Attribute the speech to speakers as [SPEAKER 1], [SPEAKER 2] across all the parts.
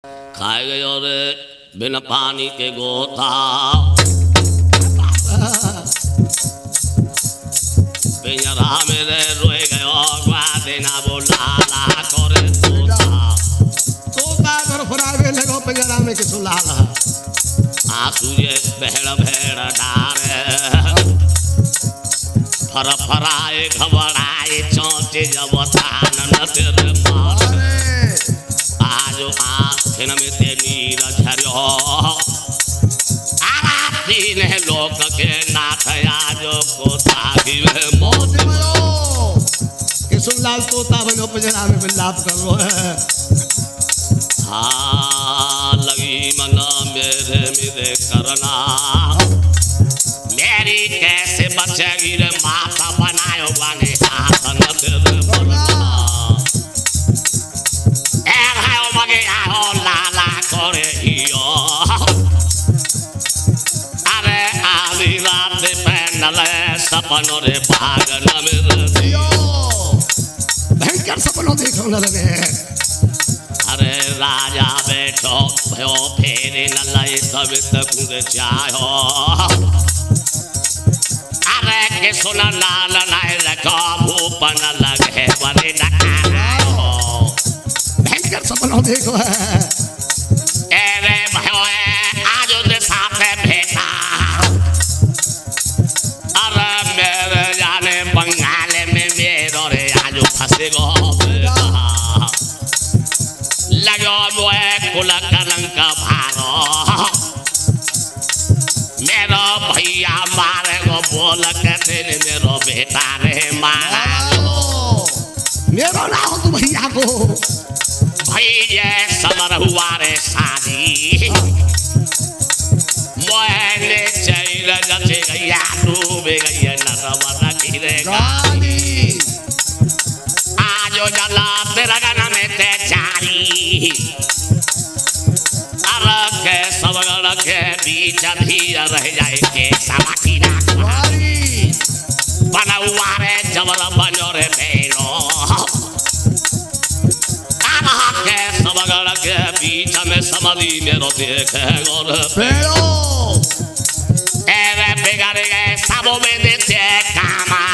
[SPEAKER 1] खाए गए और बिना पानी के गोता पिंजरा मेरे रोए गयो देना बोला करे
[SPEAKER 2] तोता घर फरावे लगो पिंजरा में किसो लाला
[SPEAKER 1] आंसू ये बहड़ बहड़ डारे फर फराए घबराए चौंचे जब थान न तेरे मारे आज आँखन में ते नीर झरियो तीन लोक के नाथ आज को सागी में मौत
[SPEAKER 2] किसो लाल तोता बनो पिंजरा में बिलाप कर रो है
[SPEAKER 1] हाँ लगी मना मेरे मेरे करना मेरी कैसे बचेगी रे माता बनायो बने हाथ न तेरे बोलना ए भाई मगे आओ लाला करे हियो अरे आधी रात पहनल सपनों रे भागन मेरे दियो
[SPEAKER 2] भयंकर सपनों देखो न लगे
[SPEAKER 1] अरे राजा बैठो भयो फेरे न लय तब तक चाहो अरे के सुन लाल नाय लगा भूपन लगे बने नकारो
[SPEAKER 2] भयंकर सपनों देखो है
[SPEAKER 1] अरे भयो आज उनके साथ भेटा अरे मेरे जाने बंगाल में मेरो रे आज फंसे गो लगो मोए कुल कलंक भारो मेरो भैया मारे गो बोल के दिन मेरो बेटा रे मारा
[SPEAKER 2] मेरो ना हो तू भैया को
[SPEAKER 1] भैया समर हुआ रे शादी मोए ने चैल जचे गैया डूबे गैया नरवर गिरे गाड़ी आजो जला तेरा गाना में ते जारी अरग के सबगड़ के बीच धीर रह जाए के समाटी ना कुमारी बनौआ रे जबर बनो रे बेलो अरग के सबगड़ के बीच में समरी मेरो देखे गोर
[SPEAKER 2] बेलो
[SPEAKER 1] एरे बिगड़ गए सबों में देते कामा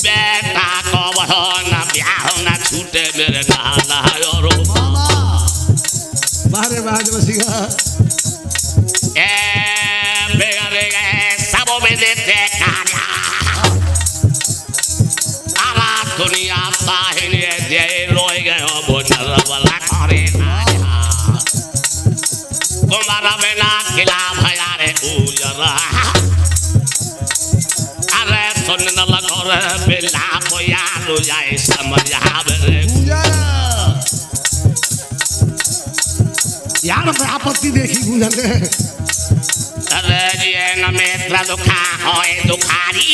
[SPEAKER 1] बेटा को बहो न ब्याह न छूटे मेरे गाना और
[SPEAKER 2] बारे बाज बसीगा
[SPEAKER 1] ए बिगड़ गए सबों में देते काना आला दुनिया ताहिने दे रोए गए बोनर वाला करे कुमार बिना किला भया रे उजरा अरे सुन न लगो रे बिला बोया लो जाए समझ आवे
[SPEAKER 2] यार मैं आपत्ति देखी गुंजन ने
[SPEAKER 1] अरे ये न मेरा दुखा होए दुखारी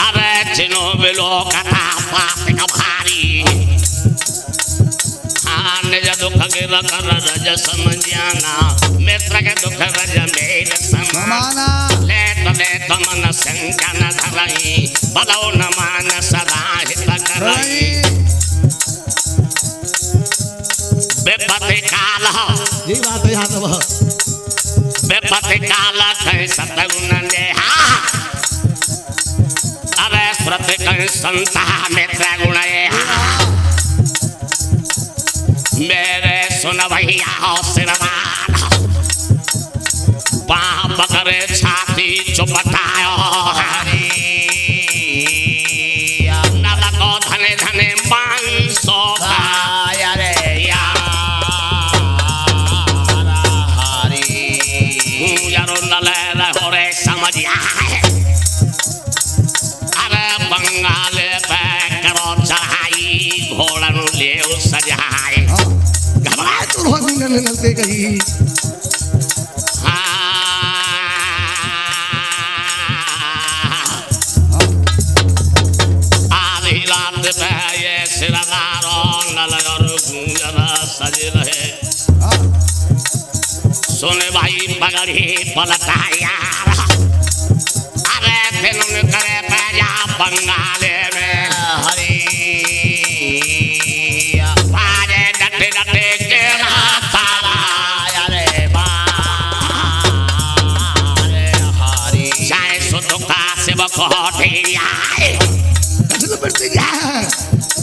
[SPEAKER 1] अरे चिनो बिलो कथा बात का भारी हाँ निज दुख के रकर रज समझाना मित्र के दुख रज मेल समाना ले तो मन शंका न धरई बलो न मान सदा हित करई बेपति काल
[SPEAKER 2] ये बात है याद है
[SPEAKER 1] बेपति काल कहीं सतगुण ने हा अरे स्मृति कहीं संता मित्र गुण हा मेरे सुन भैया हो सिरवान पाप करे छाती चुपटायो नल को धने धने मांसो खाया रे यारो नले रहो रे समझ आए अरे बंगाल पे करो चढ़ाई घोड़ा नु ले सजाए
[SPEAKER 2] घबराए तो रोज गुंजन ने नलते कही
[SPEAKER 1] आधी रात पे ये सिरदारो नल और गुंजन सज रहे सुन भाई पगड़ी पलटा यार अरे दिन करे पैजा बंगाल में हरी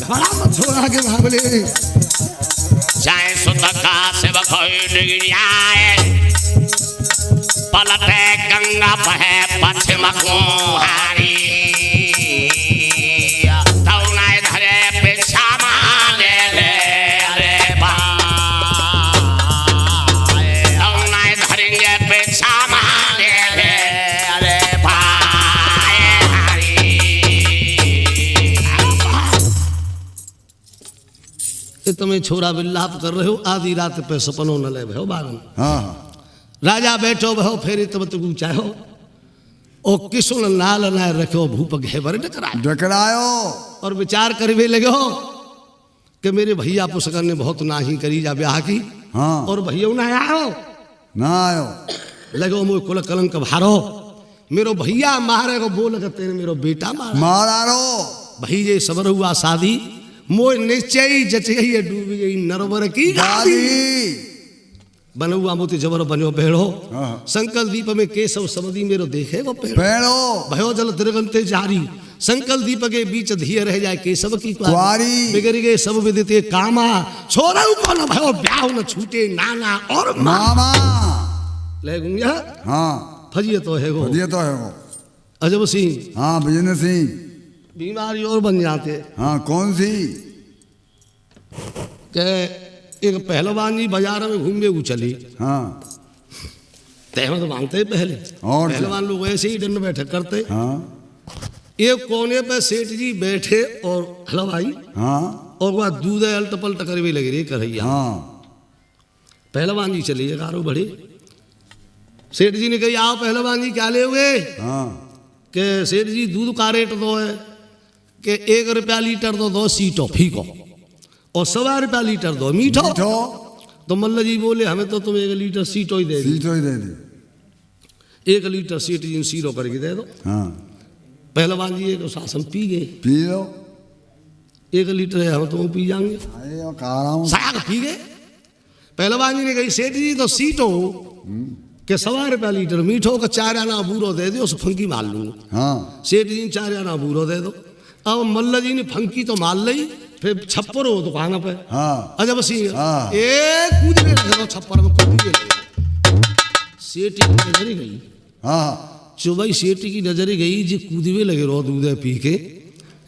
[SPEAKER 2] बड़ा मत छोड़ा के भावले
[SPEAKER 1] चाहे सुत का सेव खोई डिगियाए पलटे गंगा बहे पश्चिम को हारी तौनाए धरे पिछा माने ले अरे भाई तौनाए धरेंगे पिछा माने ले अरे भाई हरी
[SPEAKER 2] ये तुम्हें छोरा विलाप कर रहे हो आधी रात पे सपनों न ले भो बागन
[SPEAKER 3] हाँ
[SPEAKER 2] राजा बैठो बहो फेरी तब तू चाहो ओ किसुन नाल नाय रखो भूप घेवर
[SPEAKER 3] डकरायो
[SPEAKER 2] और विचार करवे लगे हो कि मेरे भैया पुष्कर ने बहुत नाही करी जा ब्याह की
[SPEAKER 3] हाँ
[SPEAKER 2] और भैया ना आओ
[SPEAKER 3] ना आयो
[SPEAKER 2] लगो मोय कुल कलंक भारो मेरो भैया मारे को बोल के तेरे मेरो बेटा मारा
[SPEAKER 3] मारो
[SPEAKER 2] भई जे सबर हुआ शादी मोय निश्चय जचई डूब गई नरवर की
[SPEAKER 3] दादी
[SPEAKER 2] बनहुआ मोती जबर बन्यो बेड़ो
[SPEAKER 3] हाँ।
[SPEAKER 2] संकल दीप में केशव समधी मेरो देखे वो पेड़ो
[SPEAKER 3] पेड़ो
[SPEAKER 2] भयो जल तिरगंते जारी संकल दीप के बीच धिय रह जाए केशव की
[SPEAKER 3] कुआरी
[SPEAKER 2] बिगड़ गए सब विदिते कामा छोरा को न भयो ब्याह न छूटे नाना और
[SPEAKER 3] मामा
[SPEAKER 2] ले गुंजा
[SPEAKER 3] हाँ
[SPEAKER 2] फजिए तो है वो
[SPEAKER 3] ये तो है वो
[SPEAKER 2] अजब सिंह
[SPEAKER 3] हाँ बिजनेस सिंह
[SPEAKER 2] बीमारी और बन जाते
[SPEAKER 3] हाँ कौन सी
[SPEAKER 2] के एक पहलवान जी बाजार में घूमे वो चली
[SPEAKER 3] हाँ
[SPEAKER 2] तहमत मांगते पहले
[SPEAKER 3] और
[SPEAKER 2] पहलवान लोग ऐसे ही दंड बैठक करते
[SPEAKER 3] हाँ
[SPEAKER 2] एक कोने पे सेठ जी बैठे और हलवाई
[SPEAKER 3] हाँ
[SPEAKER 2] और वह दूध अल्ट पलट कर भी लग रही करैया
[SPEAKER 3] हाँ
[SPEAKER 2] पहलवान जी चलिए कारो बड़े सेठ जी ने कही आओ पहलवान जी क्या ले हुए
[SPEAKER 3] हाँ
[SPEAKER 2] के सेठ जी दूध का रेट दो है कि 1 रुपया लीटर दो सीटो फीको और 1.25 रुपया लीटर दो मीठो
[SPEAKER 3] मीठो
[SPEAKER 2] तो मल्ल जी बोले हमें तो तुम 1 लीटर सीटो ही दे दी
[SPEAKER 3] सीटो ही दे दी
[SPEAKER 2] 1 लीटर सेठ जी सीरो करके दे दो
[SPEAKER 3] हाँ
[SPEAKER 2] पहलवान जी एक शासन पी गए
[SPEAKER 3] पी लो
[SPEAKER 2] 1 लीटर है हम तुम पी जाएंगे
[SPEAKER 3] अरे वो कह रहा हूँ
[SPEAKER 2] साग पी गए पहलवान जी ने कही सेठ जी तो सीटो के 1.25 रुपया लीटर मीठो का 4 आना बूरो दे दो उस फंकी मार लूंगा
[SPEAKER 3] हाँ
[SPEAKER 2] सेठ जी ने 4 आना बूरो दे दो अब मल्ल जी ने फंकी तो मार ली फिर छप्पर हो दुकान पे
[SPEAKER 3] हाँ
[SPEAKER 2] अजब सिंह
[SPEAKER 3] हाँ।
[SPEAKER 2] एक कूद के लगे छप्पर में कूद के सेठ की नजर गई
[SPEAKER 3] हाँ
[SPEAKER 2] चुबई सेठ की नजर गई जी कूदवे लगे रो दूध पी के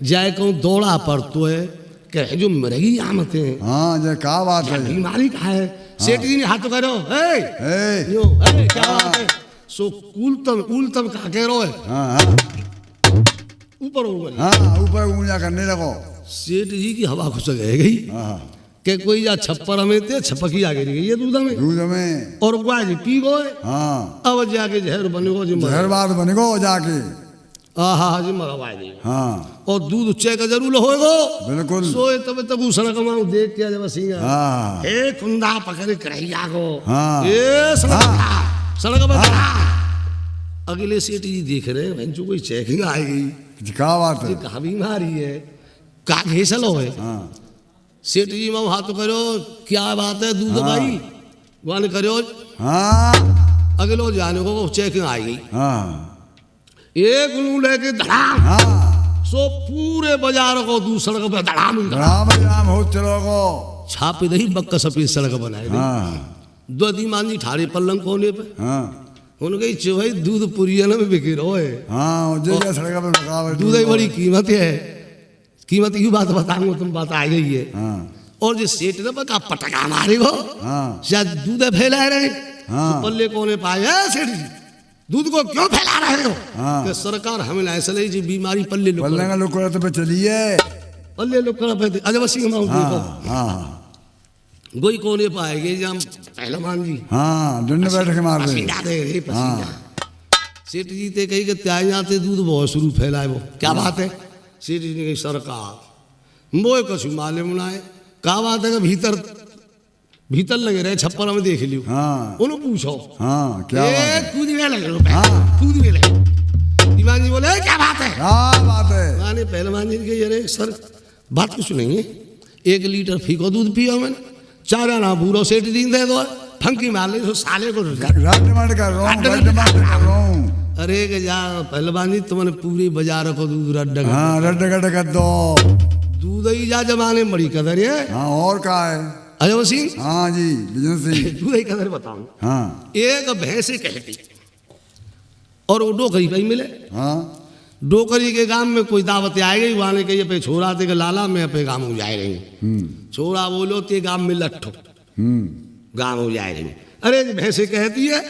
[SPEAKER 2] जाए कहूँ दौड़ा पर तो है कहे जो मरेगी आमते हैं
[SPEAKER 3] हाँ ये क्या बात है
[SPEAKER 2] बीमारी का है सेठ जी ने हाथ करो
[SPEAKER 3] ए
[SPEAKER 2] यो क्या बात है सो उलतम का कह रो है
[SPEAKER 3] हाँ हाँ
[SPEAKER 2] ऊपर ऊपर
[SPEAKER 3] हाँ ऊपर ऊंचा करने लगो
[SPEAKER 2] सेठ जी की हवा खुश गई
[SPEAKER 3] हाँ
[SPEAKER 2] के कोई जा छप्पर में थे छपकी आगे गई ये दूध में
[SPEAKER 3] दूध में
[SPEAKER 2] और गुआ जी पी गए
[SPEAKER 3] हाँ
[SPEAKER 2] अब जाके जहर बनेगो जी
[SPEAKER 3] जहर बात बनेगो जाके
[SPEAKER 2] हाँ जी मरवा जी
[SPEAKER 3] हाँ
[SPEAKER 2] और दूध उच्चे का जरूर होएगो
[SPEAKER 3] बिल्कुल
[SPEAKER 2] सोए तब तक उस सड़क में देख के जब सिंह
[SPEAKER 3] हाँ
[SPEAKER 2] ए कुंदा पकड़ करैया को
[SPEAKER 3] हाँ।
[SPEAKER 2] ए सड़क पर अगले सेठ जी देख रहे हैं भैंसो कोई चेकिंग आएगी
[SPEAKER 3] क्या बात है
[SPEAKER 2] कहा बीमारी है का घेसलो है
[SPEAKER 3] हाँ
[SPEAKER 2] सेठ जी में हाथ करो क्या बात है दूध भाई वन करो
[SPEAKER 3] हाँ
[SPEAKER 2] अगलो जाने को चेकिंग आएगी
[SPEAKER 3] हाँ
[SPEAKER 2] एक लू लेके धड़ाम
[SPEAKER 3] हाँ
[SPEAKER 2] सो पूरे बाजार को दूर सड़क पे धड़ाम
[SPEAKER 3] राम राम हो चलो को
[SPEAKER 2] छापे दही बक्का सफेद सड़क बनाए
[SPEAKER 3] हाँ
[SPEAKER 2] दो दीमान जी ठाड़े पल्लंग कोने पे
[SPEAKER 3] हाँ
[SPEAKER 2] उनके चुभाई दूध पुरियन में बिके रहो है
[SPEAKER 3] हाँ जो सड़क पे लगा
[SPEAKER 2] दूध की बड़ी कीमत है कीमत की बात बताऊंगा तुम बात आ गई है
[SPEAKER 3] हाँ
[SPEAKER 2] और जो सेठ ने पका पटका मारे हो
[SPEAKER 3] हाँ
[SPEAKER 2] शायद दूध फैला रहे
[SPEAKER 3] हाँ।
[SPEAKER 2] तो पल्ले कोने पाए सेठ जी दूध को क्यों फैला रहे हो
[SPEAKER 3] हाँ।
[SPEAKER 2] कि सरकार हमें ऐसा नहीं जी बीमारी पल्ले लोग
[SPEAKER 3] पल्ले लोग पे चलिए
[SPEAKER 2] पल्ले लोग कर पे अजब सिंह माउंट
[SPEAKER 3] हाँ
[SPEAKER 2] देखो
[SPEAKER 3] हाँ
[SPEAKER 2] गोई कोने पाएंगे जब पहलवान जी
[SPEAKER 3] हाँ डंडे बैठ के मार रहे
[SPEAKER 2] पसीना दे रहे पसीना
[SPEAKER 3] हाँ।
[SPEAKER 2] सेठ जी ते कही कि त्याग जाते दूध बहुत शुरू फैलाए वो क्या बात है सेठ जी ने कही सरकार मोए कछु माले मुनाए क्या बात है कि भीतर लगे रहे छप्पर में देख लियो
[SPEAKER 3] हाँ
[SPEAKER 2] उन्हें पूछो
[SPEAKER 3] हाँ क्या बात है
[SPEAKER 2] कूदने लगे
[SPEAKER 3] हाँ।
[SPEAKER 2] कूदने लगे दीवान जी बोले क्या बात है
[SPEAKER 3] क्या बात है
[SPEAKER 2] मैंने पहलवान जी के अरे सर बात कुछ नहीं है 1 लीटर फीको दूध पियो मैंने 4 आना बूरो सेठ दिन दे दो फंकी मार ले तो साले को
[SPEAKER 3] रट कर रहा हूँ
[SPEAKER 2] अरे के जा पहलवान जी तुमने पूरे बाजार को दूध रड्ड
[SPEAKER 3] हाँ रट कर दो
[SPEAKER 2] दूध ही जा जमाने में बड़ी कदर है।
[SPEAKER 3] हाँ और का है।
[SPEAKER 2] अजब सिंह
[SPEAKER 3] हाँ जी बिजनेस ही।
[SPEAKER 2] दूध ही कदर बताऊं।
[SPEAKER 3] हाँ
[SPEAKER 2] एक भैंस कहती और वो डोकरी पे ही मिले।
[SPEAKER 3] हाँ
[SPEAKER 2] डोकरी के गांव में कोई दावत आ गई, वहां कही पे छोरा थे लाला मैं अपने गांव हो जाए रही। छोरा बोलो ते गांव में लट्ठो गांव हो जाए रही। अरे भैंसे कहती है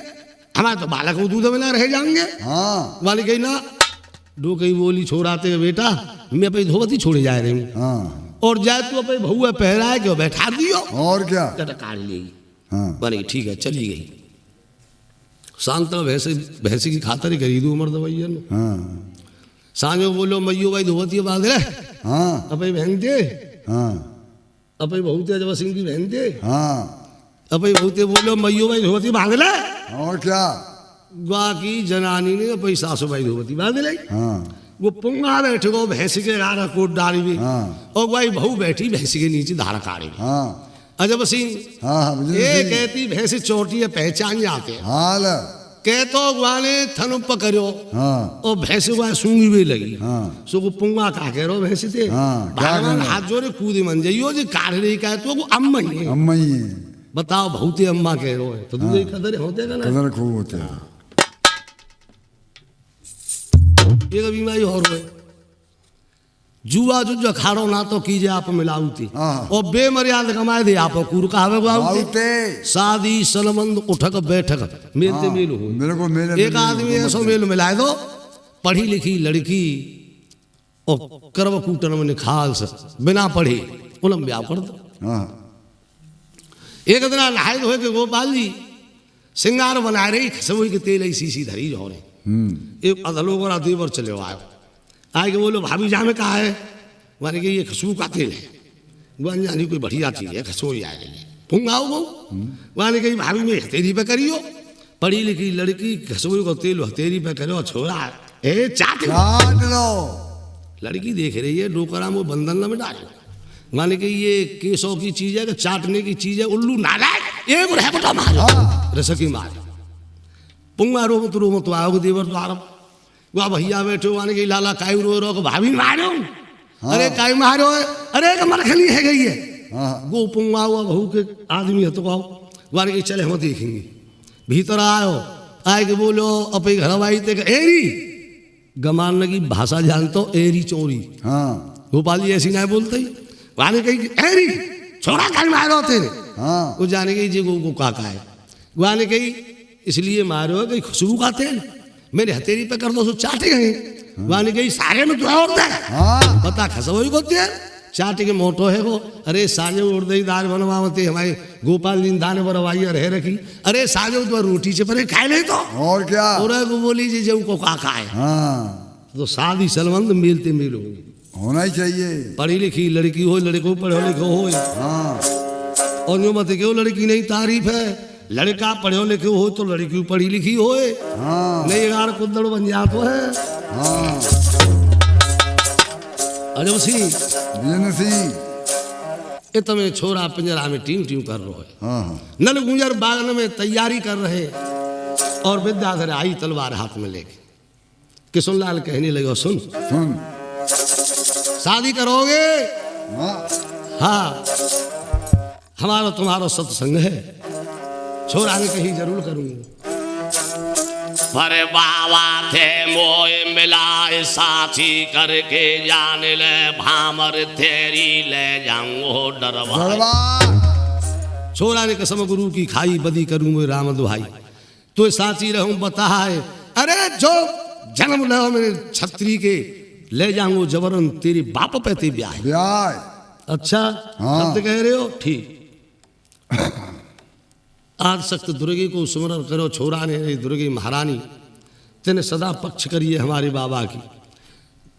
[SPEAKER 2] हमारे तो बालक को दूध में ना रह जाएंगे।
[SPEAKER 3] हाँ
[SPEAKER 2] वाली कही ना। डोकरी बोली छोराते बेटा मैं अपनी धोती छोड़े जा रही हूँ
[SPEAKER 3] हाँ
[SPEAKER 2] और जाए तू अपने बहुआ पहराए के बैठा दियो
[SPEAKER 3] और क्या।
[SPEAKER 2] काट लेगी।
[SPEAKER 3] हाँ
[SPEAKER 2] बनी ठीक है चली गई। शांत भैंसे की खातर ही खरीदू उमर दवाइया ने।
[SPEAKER 3] हाँ
[SPEAKER 2] सांझो बोलो मैयो भाई धोती बांध रहे
[SPEAKER 3] हाँ
[SPEAKER 2] अपनी बहन थे
[SPEAKER 3] हाँ
[SPEAKER 2] अपनी बहुते अजब सिंह की बहन थे
[SPEAKER 3] हाँ
[SPEAKER 2] अपनी बहुते बोलो मैयो भाई धोती बांध ले।
[SPEAKER 3] और क्या।
[SPEAKER 2] बाकी जनानी ने अपनी सासू भाई धोती बांध ली।
[SPEAKER 3] हाँ
[SPEAKER 2] वो पुंगा बैठे गो भैंसी के गारा कोट डाली भी
[SPEAKER 3] हाँ
[SPEAKER 2] और भाई बहू बैठी भैंसी के नीचे धारा काढ़ी।
[SPEAKER 3] हाँ
[SPEAKER 2] अजब सिंह
[SPEAKER 3] हाँ हाँ
[SPEAKER 2] ये
[SPEAKER 3] बिजनेस ही।
[SPEAKER 2] कहती भैंसी चोटी है पहचान जाते हैं।
[SPEAKER 3] हाल
[SPEAKER 2] कहतो गुआने थन पकड़ो
[SPEAKER 3] हाँ
[SPEAKER 2] और भैंसे को सूंगी भी लगी।
[SPEAKER 3] हाँ
[SPEAKER 2] सो को पुंगा का कह रो भैंसी थे।
[SPEAKER 3] हाँ, क्या
[SPEAKER 2] भगवान
[SPEAKER 3] कहना?
[SPEAKER 2] हाथ जोड़े कूदी मन जाइयो जी काढ़ रही का तो वो अम्मा ही है।
[SPEAKER 3] अम्मा ही है।
[SPEAKER 2] बताओ बहुते अम्मा कह रो है तो दूध कदर होते का ना।
[SPEAKER 3] कदर खूब होते हैं।
[SPEAKER 2] एक बीमारी और हुए जुआ जो खाड़ो ना तो कीजे आप मिलावती
[SPEAKER 3] हाँ।
[SPEAKER 2] और बेमर्याद कमाए दे आप कुर कहावे गुआवती।
[SPEAKER 3] बहुते
[SPEAKER 2] शादी सलमंद उठक बैठक मेलते
[SPEAKER 3] हाँ,
[SPEAKER 2] मेल हो।
[SPEAKER 3] मेरे को मेले
[SPEAKER 2] एक आदमी ऐसो मेल मिलाए दो पढ़ी लिखी लड़की और करव कूटन में निखाल से बिना पढ़े उलम ब्याह कर दो।
[SPEAKER 3] हाँ
[SPEAKER 2] एक दिन नहाए धोए के गोपाल जी सिंगार बनाए रही खसबोई के तेल ऐसी सी धरी जो रहे। एक अदलो को देवर चले आयो आए के बोलो भाभी जा में कहा है माने कि ये खुशबू का तेल है वन जानी कोई बढ़िया चीज है खसोई आ रही है पुंगाओ वो माने कही भाभी में हथेरी पे करियो पढ़ी लिखी लड़की खसबू को तेल हथेरी पे करो छोरा ए चाट
[SPEAKER 3] काट लो।
[SPEAKER 2] लड़की देख रही है डोकरा में बंधन न में डालो माने कि ये केसों की चीज है कि चाटने की चीज है उल्लू नालायक एक रहबटा मारो रसकी मारो पुंगा रो तो आओगे देवर द्वार वहाँ भैया बैठो माने कि लाला कायू रो को भाभी मारो। अरे काय मारो अरे मरखली है गई है।
[SPEAKER 3] हाँ
[SPEAKER 2] गो पुंगा हुआ बहू के आदमी है तो आओ माने कि चले हम देखेंगे। भीतर आयो आए के बोलो अपने घर आई थे एरी गमान की भाषा जानतो एरी चोरी।
[SPEAKER 3] हाँ
[SPEAKER 2] गोपाल जी ऐसी ना बोलते ही वाले कही एरी छोड़ा काय मारो तेरे।
[SPEAKER 3] हाँ
[SPEAKER 2] वो जाने गई जी गो काका है वाले कही इसलिए मारो कहीं खुशबू का तेल मेरे हथेली पे कर दो सो चाटे गए। वाले कही सारे में तो और दे
[SPEAKER 3] हाँ
[SPEAKER 2] पता खसबोई को तेल चाटे के मोटो है वो। अरे साजे उड़दई दाल बनवाते हमारे गोपाल जी दाने बनवाई रह रखी। अरे साजे तो रोटी से परे खाए नहीं तो
[SPEAKER 3] और क्या।
[SPEAKER 2] और को बोली जी जब को काका है
[SPEAKER 3] हाँ
[SPEAKER 2] तो शादी सलमंद मिलते मिल होंगे।
[SPEAKER 3] होना ही चाहिए।
[SPEAKER 2] पढ़ी लिखी लड़की हो लड़को पढ़ो लिखो हो
[SPEAKER 3] हाँ
[SPEAKER 2] और जो मत क्यों लड़की नहीं तारीफ है लड़का पढ़ो लिखे हो तो लड़की पढ़ी लिखी हो
[SPEAKER 3] हाँ
[SPEAKER 2] नहीं यार कुदड़ बन जातो है।
[SPEAKER 3] हाँ
[SPEAKER 2] अजब सिंह
[SPEAKER 3] बिजनेस ही।
[SPEAKER 2] ये तुम्हें छोरा पिंजरा में टीम टीम कर रहे है।
[SPEAKER 3] हाँ हाँ
[SPEAKER 2] नल गुंजर बागन में तैयारी कर रहे और विद्याधर आई तलवार हाथ में लेके किशनलाल कहने लगे सुन
[SPEAKER 3] सुन।
[SPEAKER 2] शादी करोगे।
[SPEAKER 3] हाँ
[SPEAKER 2] हाँ हमारा तुम्हारा सत्संग है। छोरा ने कही जरूर करूंगा।
[SPEAKER 1] अरे बाबा थे मोए मिलाए साथी करके जान ले भामर तेरी ले जाऊं डरवा।
[SPEAKER 3] दरबार
[SPEAKER 2] छोरा ने कसम गुरु की खाई बदी करूं मैं राम दुहाई तो साथी रहूं बताए। अरे जो जन्म लो मेरे छत्री के ले जाऊंगो जबरन तेरी बाप पे ते ब्याह।
[SPEAKER 3] ब्याह।
[SPEAKER 2] अच्छा
[SPEAKER 3] हाँ।
[SPEAKER 2] सत्य कह रहे हो ठीक। आज सख्त दुर्गे को सुमरन करो छोरा ने दुर्गे महारानी तेने सदा पक्ष करिए हमारे बाबा की।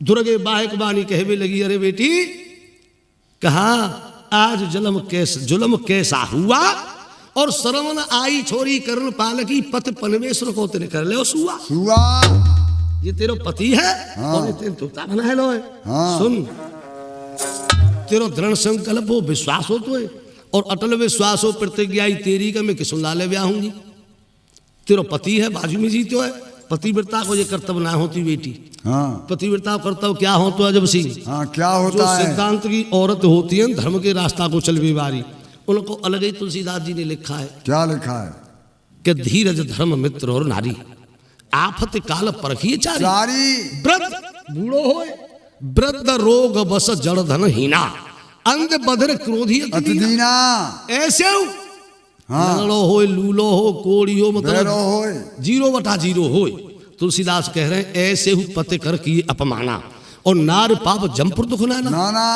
[SPEAKER 2] दुर्गे बाहिक बानी कहवे लगी अरे बेटी कहा आज जुलम कैसा हुआ और सरवन आई छोरी कर्ण पालकी पत पनवेश्वर को तेने कर ले सुआ।
[SPEAKER 3] सुआ
[SPEAKER 2] ये तेरा पति है।
[SPEAKER 3] हाँ।
[SPEAKER 2] और ये तेरे तोता बना लो है।
[SPEAKER 3] हाँ।
[SPEAKER 2] सुन तेरा दृढ़ संकल्प हो विश्वास हो तो है और अटल विश्वास हो प्रतिज्ञा तेरी का मैं किशनलाल ब्याह होंगी। तेरा पति है बाजू में जीतो है पतिव्रता को ये कर्तव्य ना होती बेटी,
[SPEAKER 3] हाँ
[SPEAKER 2] पतिव्रता का कर्तव्य क्या हो तो अजब सिंह,
[SPEAKER 3] हाँ क्या
[SPEAKER 2] जो
[SPEAKER 3] होता है?
[SPEAKER 2] सिद्धांत की औरत होती है धर्म के रास्ता को चलने वाली, उनको अलग ही तुलसीदास जी ने लिखा है
[SPEAKER 3] क्या लिखा है?
[SPEAKER 2] कि धीरज धर्म मित्र और नारी आफत काल परखिए चारी,
[SPEAKER 3] सारी
[SPEAKER 2] वृद्ध बूढ़ो होए वृद्ध रोग बस जड़ धन हीना अंध बधर क्रोधी अति दीना।
[SPEAKER 3] अतदीना
[SPEAKER 2] ऐसे
[SPEAKER 3] हाँ
[SPEAKER 2] लंगड़ो हो लूलो हो कोड़ी हो
[SPEAKER 3] बैरो
[SPEAKER 2] मतलब
[SPEAKER 3] होए
[SPEAKER 2] 0/0 हो। तुलसीदास कह रहे हैं ऐसे हु पति कर किए अपमाना और नार पाप जमपुर दुख नाना।
[SPEAKER 3] नाना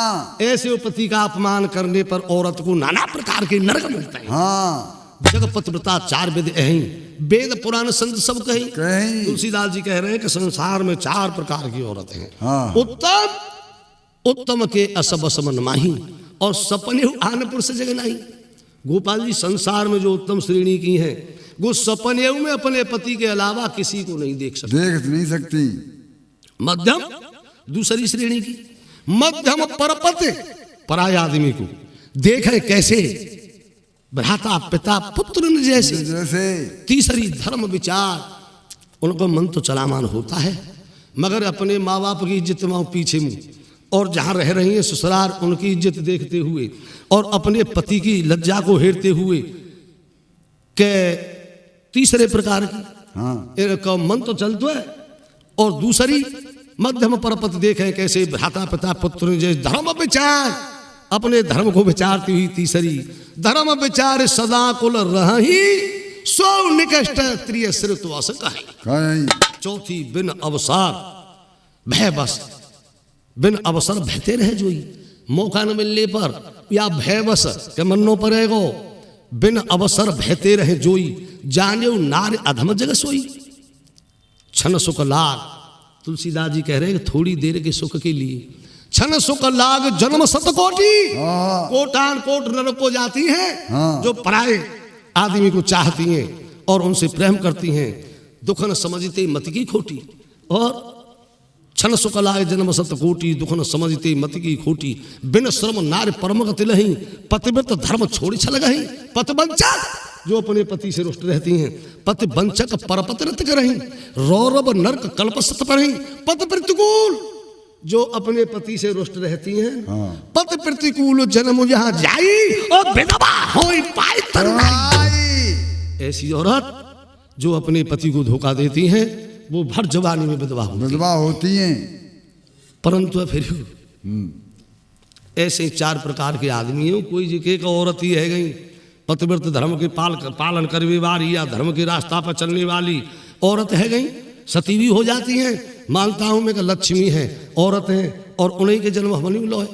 [SPEAKER 2] ऐसे हु पति का अपमान करने पर औरत को नाना प्रकार के नरक मिलते हैं।
[SPEAKER 3] हाँ
[SPEAKER 2] जग पतिव्रता 4 वेद अहीं, वेद पुराण संत सब कहीं।
[SPEAKER 3] कहीं
[SPEAKER 2] तुलसीदास जी कह रहे हैं कि संसार में 4 प्रकार की औरतें हैं।
[SPEAKER 3] हाँ
[SPEAKER 2] उत्तम उत्तम के असब समन माही और सपने आनपुर से जगह नहीं। गोपाल जी संसार में जो उत्तम श्रेणी की हैं वो सपने में अपने पति के अलावा किसी को नहीं देख सकते।
[SPEAKER 3] देख नहीं सकती।
[SPEAKER 2] मध्यम दूसरी श्रेणी की, मध्यम परपति पराय आदमी को देखे कैसे भ्राता पिता पुत्र न जैसे।
[SPEAKER 3] जैसे
[SPEAKER 2] तीसरी धर्म विचार, उनको मन तो चलामान होता है मगर अपने माँ बाप की इज्जत में पीछे मुँह, और जहाँ रह रही हैं ससुराल उनकी इज्जत देखते हुए और अपने पति की लज्जा को हेरते हुए के तीसरे प्रकार की
[SPEAKER 3] हाँ
[SPEAKER 2] एक मन तो चलता है। और दूसरी मध्यम परपति देखें कैसे भ्राता पिता पुत्र जैसे धर्म विचार, अपने धर्म को विचारती हुई तीसरी धर्म विचार सदा कुल रही सो निकष्ट त्रिय श्रुतवास कहे।
[SPEAKER 3] कहीं
[SPEAKER 2] चौथी बिन अवसर भय बस, बिन अवसर बहते रहे जोई मौका न मिलने पर या भय बस के मन्नो पर है गो बिन अवसर बहते रहे जोई जाने नार अधम जग सोई। क्षण सुख लाग, तुलसीदास जी कह रहे हैं कि थोड़ी देर के सुख के लिए क्षण सुख लाग जन्म शतकोटि,
[SPEAKER 3] हाँ
[SPEAKER 2] कोटान कोट नरक को जाती हैं
[SPEAKER 3] हाँ।
[SPEAKER 2] जो पराये आदमी को चाहती हैं और उनसे प्रेम करती हैं, दुख न समझते मत की खोटी। और क्षण सुख लागे जन्म शतकोटि दुख न समझते मत की खोटी, बिन श्रम नार परम गति लही पतिव्रत धर्म छोड़ी छल गही। पतिवंचक जो अपने पति से रुष्ट रहती हैं, पतिवंचक परपतिरत करही रौरव नरक कल्प सत परही। पति प्रतिकूल जो अपने पति से रुष्ट रहती हैं,
[SPEAKER 3] हाँ।
[SPEAKER 2] पति प्रतिकूल जन्म जहाँ जाई और विधवा होई पाई तरुणाई। ऐसी औरत जो अपने पति को धोखा देती हैं वो भर जवानी में विधवा होती
[SPEAKER 3] विधवा होती हैं।
[SPEAKER 2] परंतु फिर ऐसे 4 प्रकार के आदमी हो। कोई जी का औरत ही है गई पतिव्रत धर्म के पालन करने वाली या धर्म के रास्ता पर चलने वाली औरत है गई, सती भी हो जाती हैं। मानता हूं मैं कि लक्ष्मी है औरत है और उन्हीं के जन्म हवनी लो है,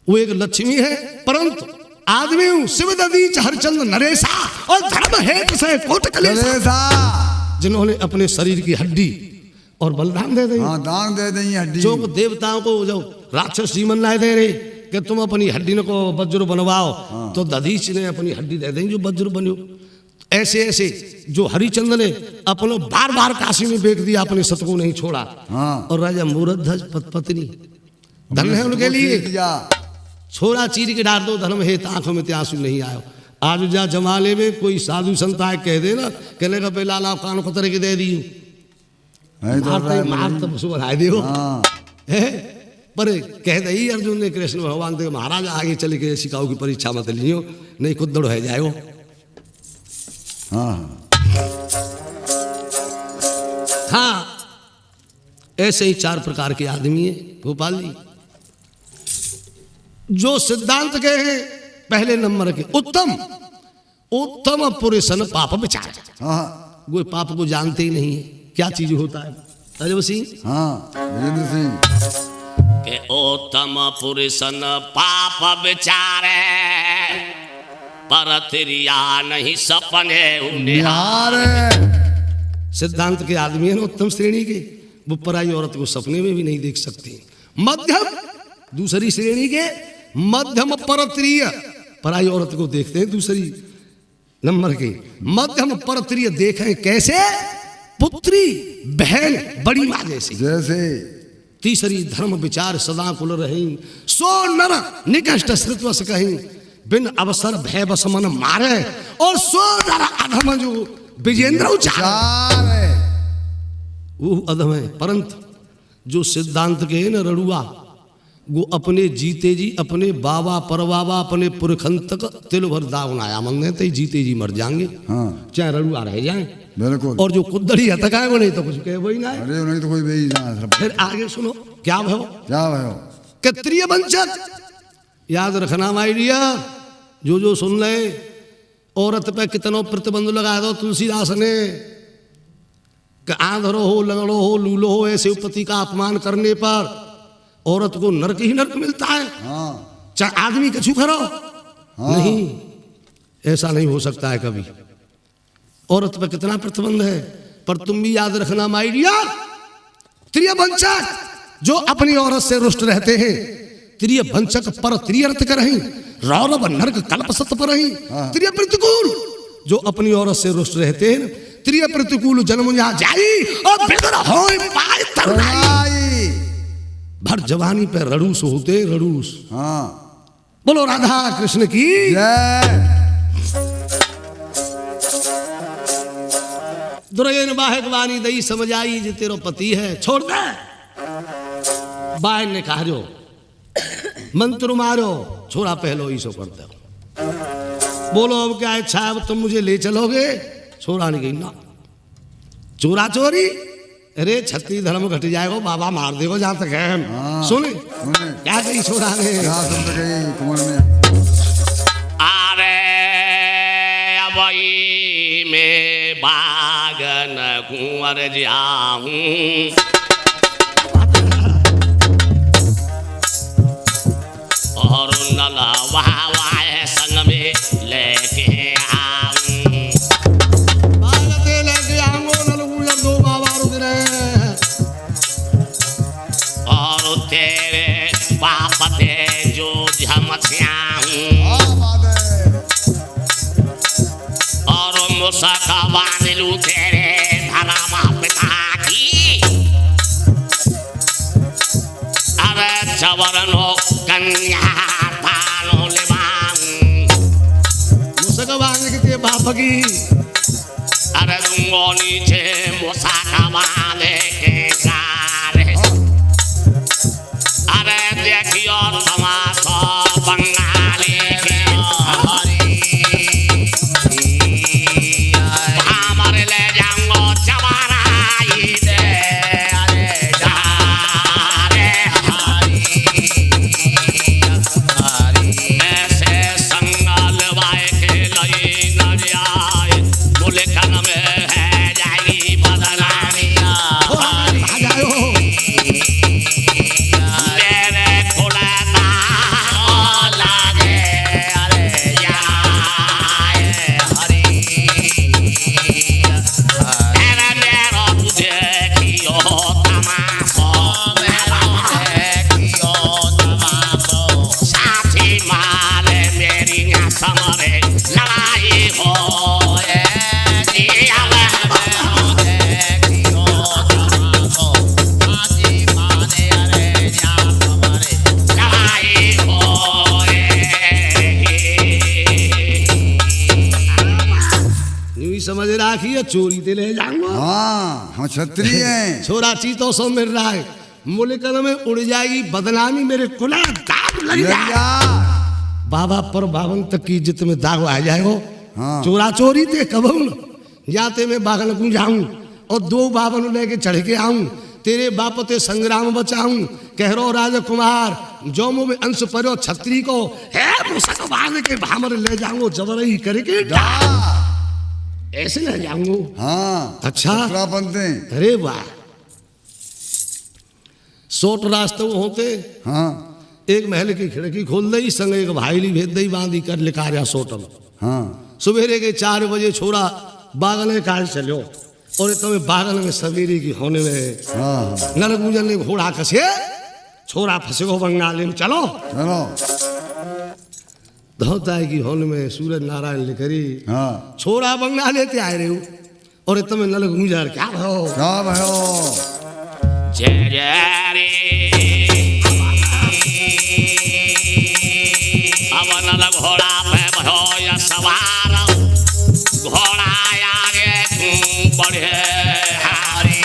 [SPEAKER 2] वो एक लक्ष्मी है। परंतु आदमी हूं शिव ददीच हरचंद नरेशा और धर्म है कोट कलेशा, जिन्होंने अपने शरीर की हड्डी और बलिदान दे दी।
[SPEAKER 3] हाँ दान दे दी हड्डी।
[SPEAKER 2] जो देवताओं को जो राक्षस जीवन लाए दे रहे कि तुम अपनी हड्डी को वज्र बनवाओ,
[SPEAKER 3] हाँ।
[SPEAKER 2] तो दधीच ने अपनी हड्डी दे देंगे जो वज्र बनो। ऐसे ऐसे जो हरिचंद्र ने अपनो बार बार काशी में बेच दिया, अपने सत को नहीं छोड़ा।
[SPEAKER 3] हाँ।
[SPEAKER 2] और राजा मूरध्वज पत्नी धन है उनके लिए, छोरा चीर के डाल दो धर्म है आंखों में आंसू नहीं आयो। आज जा जमाने में कोई साधु संत आए कह दे ना कहने का पहला लाभ कान को तरह के दे दी मार तो पशु बनाए दे पर कह दही अर्जुन ने कृष्ण भगवान से महाराज आगे चले के सिखाओ की परीक्षा मत लियो नहीं खुद दौड़ है जाए वो। हाँ ऐसे ही 4 प्रकार के आदमी है गोपाल जी जो सिद्धांत के हैं। पहले नंबर के उत्तम उत्तम पुरुषन पाप विचार, वो पाप को जानते ही नहीं है क्या चीज होता है। अजय सिंह
[SPEAKER 3] हाँ वीरेंद्र सिंह
[SPEAKER 1] के उत्तम पुरुषन पाप विचारे पर तिरिया नहीं सपने
[SPEAKER 3] बिहार
[SPEAKER 2] सिद्धांत के आदमी है ना उत्तम श्रेणी के, वो पराई औरत को सपने में भी नहीं देख सकते। मध्यम दूसरी श्रेणी के मध्यम परत्रिय पराई औरत को देखते हैं। दूसरी नंबर के मध्यम परत्रिय देखें कैसे पुत्री बहन बड़ी माँ जैसे
[SPEAKER 3] जैसे।
[SPEAKER 2] तीसरी धर्म विचार सदा कुल रही सो नर निकष्ट श्रुतवश कहीं बिन अवसर भय बस मन मारे और सो नर अधम जो विजेंद्र वो अधम है। परंतु जो सिद्धांत के है न रड़ुआ, वो अपने जीते जी अपने बाबा परबाबा अपने पुरखन तक तिल भर दाव नाया मन तो जीते जी मर जाएंगे,
[SPEAKER 3] हाँ
[SPEAKER 2] चाहे रड़ुआ रह जाए।
[SPEAKER 3] बिल्कुल।
[SPEAKER 2] और जो कुदड़ी हतकाए वो नहीं तो कुछ कहे वही ना है।
[SPEAKER 3] अरे नहीं तो कोई भी ना।
[SPEAKER 2] फिर आगे सुनो क्या भयो
[SPEAKER 3] क्या भयो?
[SPEAKER 2] क्षत्रिय वंशज, याद रखना माई डियर, जो सुन ले, औरत पे कितनों प्रतिबंध लगा दो तुलसीदास ने, आंधरो हो लगड़ो हो लूलो हो ऐसे पति का अपमान करने पर औरत को नरक ही नरक मिलता है,
[SPEAKER 3] हाँ
[SPEAKER 2] चाहे आदमी कछु करो।
[SPEAKER 3] हाँ।
[SPEAKER 2] नहीं, ऐसा नहीं हो सकता है कभी। औरत पर कितना प्रतिबंध है, पर तुम भी याद रखना माई डियर, त्रिय वंशक जो अपनी औरत से रुष्ट रहते हैं, त्रिय वंशक पर त्रियर्थ करही, रौरव नरक कल्प सत पर ही। त्रिय प्रतिकूल जो अपनी औरत से रुष्ट रहते हैं, त्रिय प्रतिकूल जन्म यहाँ जाई और बेदर होए पाए तरुणाई। भर जवानी पे रड़ूस होते रड़ूस।
[SPEAKER 3] हाँ
[SPEAKER 2] बोलो राधा कृष्ण की
[SPEAKER 3] जय।
[SPEAKER 2] दुर्गेन बाहक वानी दई समझ आई जे तेरो पति है, छोड़ दे। बाय ने कहा जो मंत्र मारो, छोड़ा पहलो ही सो करते हो। बोलो अब क्या इच्छा है, अब तुम मुझे ले चलोगे? छोड़ा नहीं गई ना, चोरा चोरी, अरे छत्री धर्म घट जाएगा, बाबा मार देगा जहां तक है।
[SPEAKER 3] हाँ।
[SPEAKER 2] सुने
[SPEAKER 3] सुने
[SPEAKER 2] क्या कही छोरा ने,
[SPEAKER 3] क्या सुनते गई कुमार में?
[SPEAKER 1] अरे अबई में बागन कुंवर जाऊं, और नलवाए संग में लेके आऊं।
[SPEAKER 2] बागते लेके आऊंगो, नलगुजर दो बाबा रुक रहे,
[SPEAKER 1] और तेरे बाप ते जो झमछियाऊं,
[SPEAKER 3] हाँ बात है।
[SPEAKER 1] और मुसका बांध लूं तेरे धर्म पिता की। अरे जबरनो कन्या तानो लेवाऊं,
[SPEAKER 2] मुसक बांध के बाप की।
[SPEAKER 1] अरे दूंगो नीचे मुसका बांध के गारे। अरे देखियो तमाशा बंगाली के हमारे ले जाऊंगो जवाराई दे। अरे जा रे हरी, ऐसे संगल वाए के लई न जाए, मुल्कन में है जाएगी बदनामिया।
[SPEAKER 2] आ जाओ
[SPEAKER 1] मेरे खुलता लागे, अरे जाए हरी, तेरे मेरो तुझे कियो तमाशो, मेरो देखियो तमाशो, साथी माले मेरी समरे लड़ाई हो जिया मेरो देखियो तमाशो, साथी माले अरे जा समरे लड़ाई हो।
[SPEAKER 2] यूं ही समझ राखिए, चोरी ते ले जाऊंगा।
[SPEAKER 3] हाँ हम क्षत्रिय हैं।
[SPEAKER 2] छोरा चीतों सो मिल रहा है, मुल्कन में उड़ जाएगी बदनामी, मेरे कुला दाग लग जाए। बाबा पर बावन तक की इज्जत में दाग आ जाएगा।
[SPEAKER 3] हाँ।
[SPEAKER 2] चोरा चोरी ते कबूल जाते मैं बागन को जाऊं और दो बावन लेके चढ़ के आऊं, तेरे बाप ते संग्राम बचाऊं, कहरो राजकुमार जो मुँह में अंश परो छत्री को है मुसक बांध के भामर ले जाऊंगो, जबरई करके ऐसे ले जाऊंगो।
[SPEAKER 3] हाँ
[SPEAKER 2] अच्छा।
[SPEAKER 3] सत्रह बनते हैं।
[SPEAKER 2] अरे वाह, सोट रास्ते वो होते,
[SPEAKER 3] हाँ
[SPEAKER 2] एक महल की खिड़की खोल दई, संग एक भाईली भेज दई, बांधी कर लिखा सोटल।
[SPEAKER 3] हाँ
[SPEAKER 2] सवेरे के 4 बजे छोरा बागल काल चलो, और तुम्हें बागल में सवेरे की होने में
[SPEAKER 3] हाँ
[SPEAKER 2] नरगुंजन ने घोड़ा कसे, छोरा फंसे को बंगाली में चलो।
[SPEAKER 3] चलो।
[SPEAKER 2] धोता है कि होने में सूरज नारायण लिखरी,
[SPEAKER 3] हाँ
[SPEAKER 2] छोरा बंगा लेते आए रहे हो, और तुम्हें नलगुंजर क्या भयो।
[SPEAKER 3] क्या भयो?
[SPEAKER 1] जय जय रे अब नल घोड़ा पे भयो या सवार, घोड़ा आगे बढ़े हारी।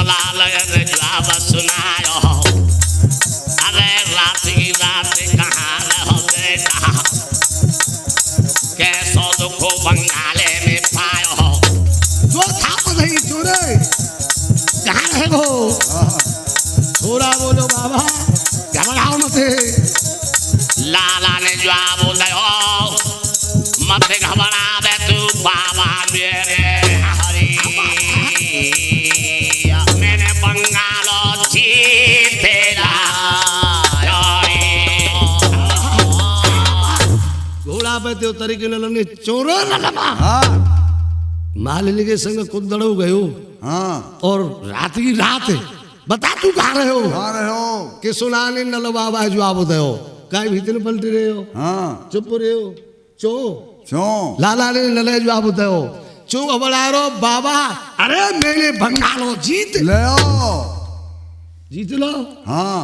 [SPEAKER 1] लाल जवाब सुनायो अरे रात की रात कहाँ रहो बेटा कैसो दुख बंगाले में पायो
[SPEAKER 2] जो था नहीं चोरे कहाँ रहे हो छोरा बोलो बाबा घबराओ मत
[SPEAKER 1] लाला ने जवाब दयो मत घबरावे तू बाबा मेरे हरी मैंने बंगालो जीतेला
[SPEAKER 2] घोड़ा पे त्यो तरीके ने चोरो
[SPEAKER 3] हाँ
[SPEAKER 2] मालिनी के संग खुद दड़ो गयो
[SPEAKER 3] हाँ
[SPEAKER 2] और रात की रात बता तू कहाँ रहे हो
[SPEAKER 3] कहाँ रहे हो
[SPEAKER 2] कि सुनाने नल बाबा जवाब दयो काहे भीतर पलटी रहे हो
[SPEAKER 3] हाँ
[SPEAKER 2] चुप रहे हो चो
[SPEAKER 3] क्यों
[SPEAKER 2] लाला ने नले जवाब दयो चो अबड़ारो बाबा अरे मैंने बंगालो जीत
[SPEAKER 3] ले आओ
[SPEAKER 2] जीत लो
[SPEAKER 3] हाँ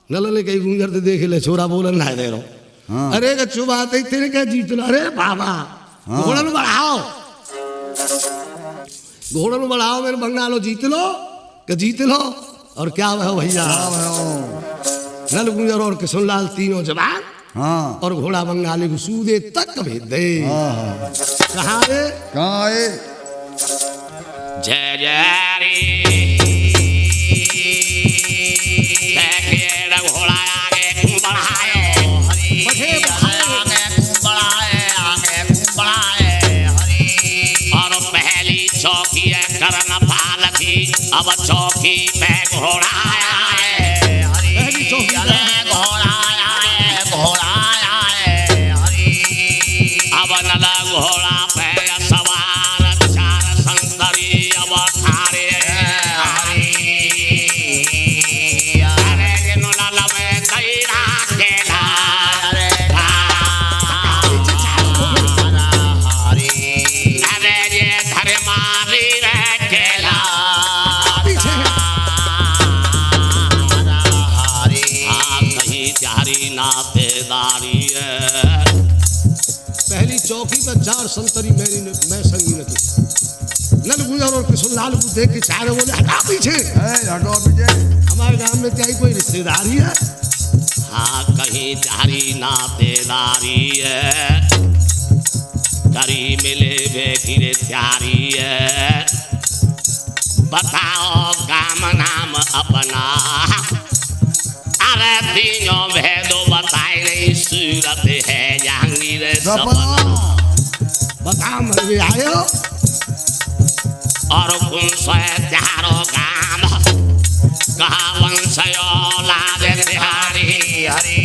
[SPEAKER 2] नल ने कहीं गुंजर ते देखे ले छोरा बोलन ना दे रो
[SPEAKER 3] हाँ
[SPEAKER 2] अरे का चुप आते तेरे क्या जीत लो अरे बाबा
[SPEAKER 3] हाँ।
[SPEAKER 2] घोड़ा नु बढ़ाओ घोड़ा नु बढ़ाओ मेरे बंगालो जीत लो कि जीत लो और क्या हो भैया
[SPEAKER 3] कहाँ रहे हो
[SPEAKER 2] नल गुंजर और किशनलाल तीनों जवान
[SPEAKER 3] हाँ
[SPEAKER 2] और घोड़ा बंगाली को सूदे तक भेज दे
[SPEAKER 3] हाँ
[SPEAKER 2] कहाँ है
[SPEAKER 3] कहाँ है
[SPEAKER 1] जय जय रे घोड़ा आगे बढ़ाए हरी आगे हरी और पहली चौकी है करन पाल की अब चौकी पे घोड़ा आया है
[SPEAKER 2] पहली चौकी पे
[SPEAKER 1] घोड़ा आया है हरी अब नल घोड़ा पे सवार चार संतरी अब थारे हरी अरे जिन नल में कैरा केला अरे ये धर मारी रे केला कहीं जारी नातेदारी है
[SPEAKER 2] पहली चौकी पर चार संतरी मैं संगी रखी नल गुजर और किशनलाल को देख के चारे बोले हटा पीछे
[SPEAKER 3] हटो पीछे
[SPEAKER 2] हमारे गांव में क्या कोई रिश्तेदारी है
[SPEAKER 1] हाँ कहीं जारी नातेदारी है करी मिले बेगिरे त्यारी है बताओ काम नाम अपना अरे तीनों भेदो बताए नहीं सूरत है जहांगीर सपना
[SPEAKER 2] बता मर भी आयो
[SPEAKER 1] और कुन से चारों काम कहा वंशयो लादे तिहारी हरी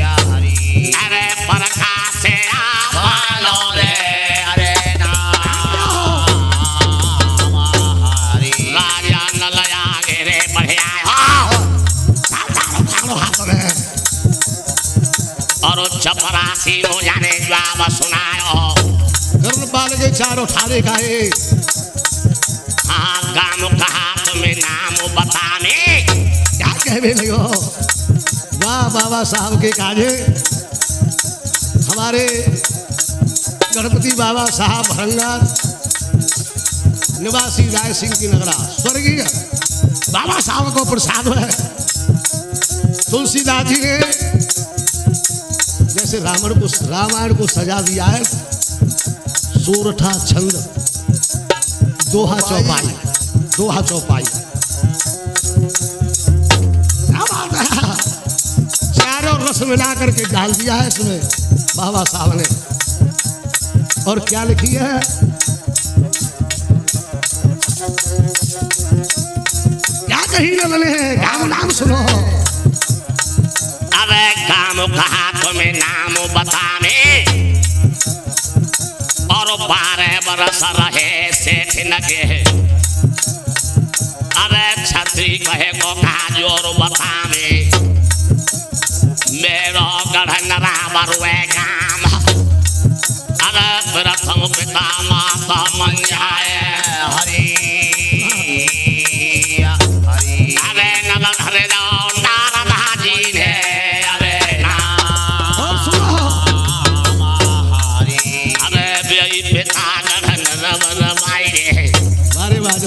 [SPEAKER 1] हरी अरे परखा से आवालो रे अरे नाम हरी राजा नलया गिरे बढ़िया और चपरासी हो जाने जवाब सुनायो
[SPEAKER 2] गर्भपाल के चारों ठारे खाए
[SPEAKER 1] हाँ गाम कहा तुम्हें नाम बताने
[SPEAKER 2] क्या कहने लगे वाह बाबा साहब के काजे हमारे गणपति बाबा साहब भरंगा निवासी राय सिंह की नगरा स्वर्गीय बाबा साहब को प्रसाद है तुलसीदास जी ने जैसे रामायण को सजा दिया है सोरठा छंद दोहा चौपाई क्या बात है चारों रस मिला करके डाल दिया है इसमें बाबा साहब ने और क्या लिखी है क्या कही ने नाम सुनो
[SPEAKER 1] अरे काम कहा तुम्हें नाम बताने और 12 बरस रहे सेठ लगे अरे छत्री कहे को काजोर बताने मेरो गढ़ नरावर वे काम अरे प्रथम पिता माता मन जाए हरी हरी अरे नल घरे जाओ नारदा जी ने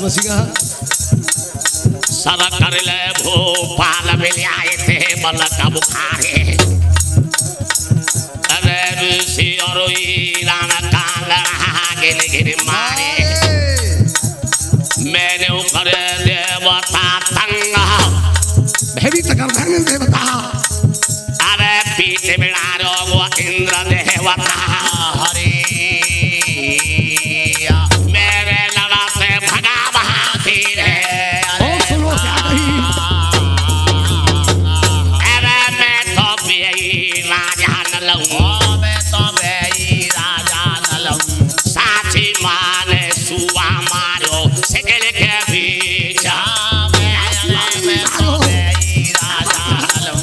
[SPEAKER 2] बसिया
[SPEAKER 1] सर कर ले भोपाल में ले आए थे बल का बुखारे अरे ऋषि और ईरान कान गिर गिर मारे मैंने ऊपर देवता तंग
[SPEAKER 2] भैरी तकर धर्म देवता
[SPEAKER 1] अरे पीछे बिना वो इंद्र देवता हरे मेरे लड़ा से भगा बहाती रे
[SPEAKER 2] और सुनो क्या कही
[SPEAKER 1] अरे मैं तो भी राजा न लऊं मैं तो भी राजा न लऊं साथी माने सुआ मारो सिकल के बीच मैं तो भी राजा न लऊं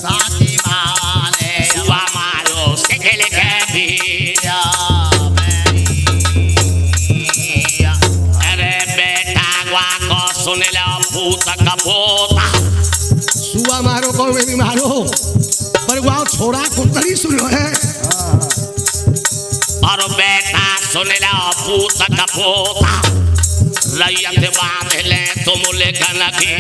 [SPEAKER 1] साथी माने सुआ मारो सिकल के बीच अरे बेटा गुआ को सुन लो भूत का पोता
[SPEAKER 2] सुआ मारो कौन में भी मारो पर वहाँ छोड़ा कुंतरी सुनो है
[SPEAKER 1] और बेटा सुन लो भूत का पोता रैयत बांध ले तुम लेखन की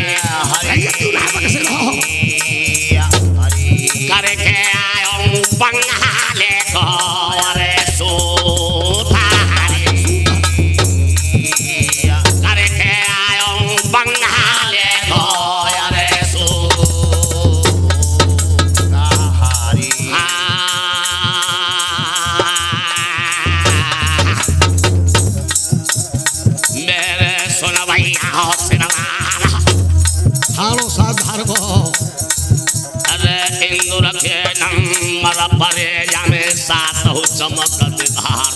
[SPEAKER 1] करके आयो बंगाले को अरे सोता करके आयो बंगाले को अरे मेरे सुन भैया
[SPEAKER 2] हारो साधार को
[SPEAKER 1] अरे इंदुर के नंबर पर जाने साथ हो चमक दिधार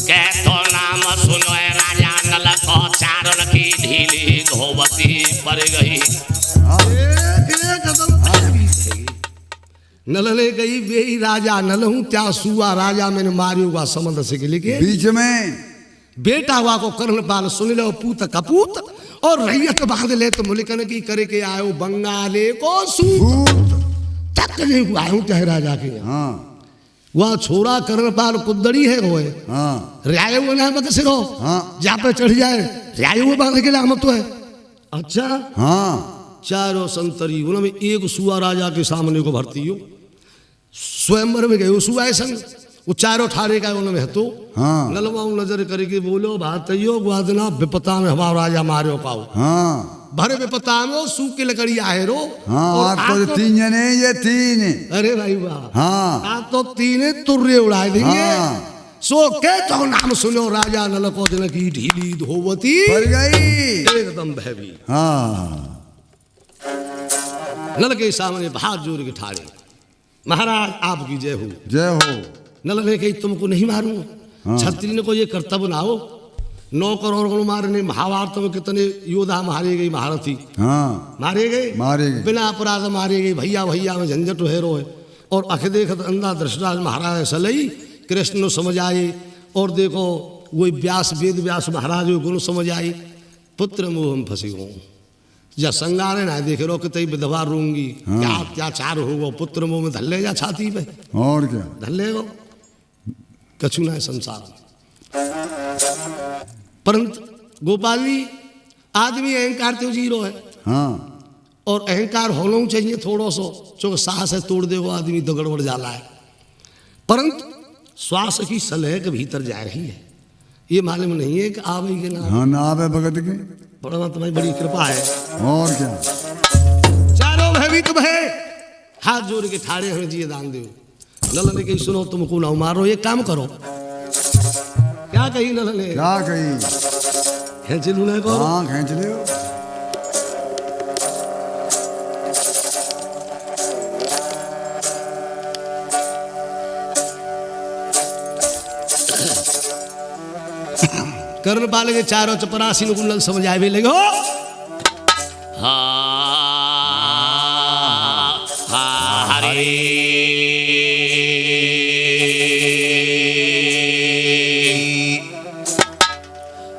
[SPEAKER 1] के तो नाम सुनो राजा नल को चारण की ढीली धोबती पर गई
[SPEAKER 2] नलने गई बेई राजा नल हूँ त्या सुआ राजा मैंने मारियो हुआ समंदर से के लेके
[SPEAKER 3] बीच में
[SPEAKER 2] बेटा हुआ को कर्णपाल सुन लो पूत कपूत और रैयत बांध ले तो मुलिकन की करे के आयो बंगाले को सूत तक नहीं हुआ हूँ चाहे राजा के
[SPEAKER 3] हाँ
[SPEAKER 2] वहाँ छोरा कर्णपाल कुदड़ी है वो है
[SPEAKER 3] हाँ
[SPEAKER 2] रियाये हुए ना बक सिरो
[SPEAKER 3] हाँ
[SPEAKER 2] जहाँ पे चढ़ जाए रियाये हुए बांधने के लिए हम तो है अच्छा
[SPEAKER 3] हाँ
[SPEAKER 2] चारों संतरी उनमें एक सुआ राजा के सामने को भरती हो स्वयंवर में गए वो सुआ संग वो चारों ठारे का उनमें है तो
[SPEAKER 3] हाँ
[SPEAKER 2] नलवाऊ नजर करके बोलो भातयो ग्वादना विपता में हमारा राजा मारो पाओ
[SPEAKER 3] हाँ
[SPEAKER 2] भरे विपता में सूख के लकड़ी आए रो
[SPEAKER 3] हाँ
[SPEAKER 2] और
[SPEAKER 3] आज तो तीन जने ये तीन
[SPEAKER 2] अरे भाई वाह
[SPEAKER 3] हाँ
[SPEAKER 2] आज तो तीन तुर्रे उड़ाए देंगे
[SPEAKER 3] हाँ
[SPEAKER 2] सो के तो नाम सुनो राजा नल को जन की ढीली धोवती
[SPEAKER 3] पड़ गई
[SPEAKER 2] एकदम भयवी
[SPEAKER 3] हाँ
[SPEAKER 2] नल के सामने हाथ जोड़ के ठाड़े महाराज आपकी जय हो
[SPEAKER 3] जय हो
[SPEAKER 2] नल ने कही तुमको नहीं मारूंगा
[SPEAKER 3] हाँ।
[SPEAKER 2] छत्री ने को ये कर्तव्य ना हो 9 करोड़ को मारने महाभारत में कितने योद्धा मारे गए महारथी
[SPEAKER 3] हाँ
[SPEAKER 2] मारे गए
[SPEAKER 3] मारे गए
[SPEAKER 2] बिना अपराध मारे गए भैया भैया में झंझट हेरो है और अख देखत अंधा दृष्टराज महाराज सलई कृष्ण नो समझ आए और देखो वही व्यास वेद व्यास महाराज गुण समझ आई पुत्र मोह हम फंसी हूँ जा संगारे ना देखे रो कि विधवा रूंगी
[SPEAKER 3] हाँ।
[SPEAKER 2] क्या अत्याचार होगा पुत्र मोह में धल्ले जा छाती पे
[SPEAKER 3] और क्या
[SPEAKER 2] धल्ले गो कछु ना है संसार में परंतु गोपाल जी आदमी अहंकार तो जीरो है
[SPEAKER 3] हाँ
[SPEAKER 2] और अहंकार होना चाहिए थोड़ा सो जो साहस है तोड़ दे वो आदमी तो गड़बड़ जाला है परंतु श्वास की सलह के भीतर जा रही है ये मालूम नहीं है कि आवे के ना
[SPEAKER 3] हाँ ना आवे भगत के
[SPEAKER 2] बड़ा तुम्हारी बड़ी कृपा है
[SPEAKER 3] और क्या
[SPEAKER 2] चारों भयभीत भय हाथ जोड़ के ठाड़े हमें जिए दान दो नल ने कही सुनो तुमको ना मारो ये काम करो क्या कही नल ने
[SPEAKER 3] क्या कही
[SPEAKER 2] खेच लूना को
[SPEAKER 3] हाँ खींच लियो
[SPEAKER 2] कर्णपाल के चारों चपरासी नुकुल समझ आए भी लगे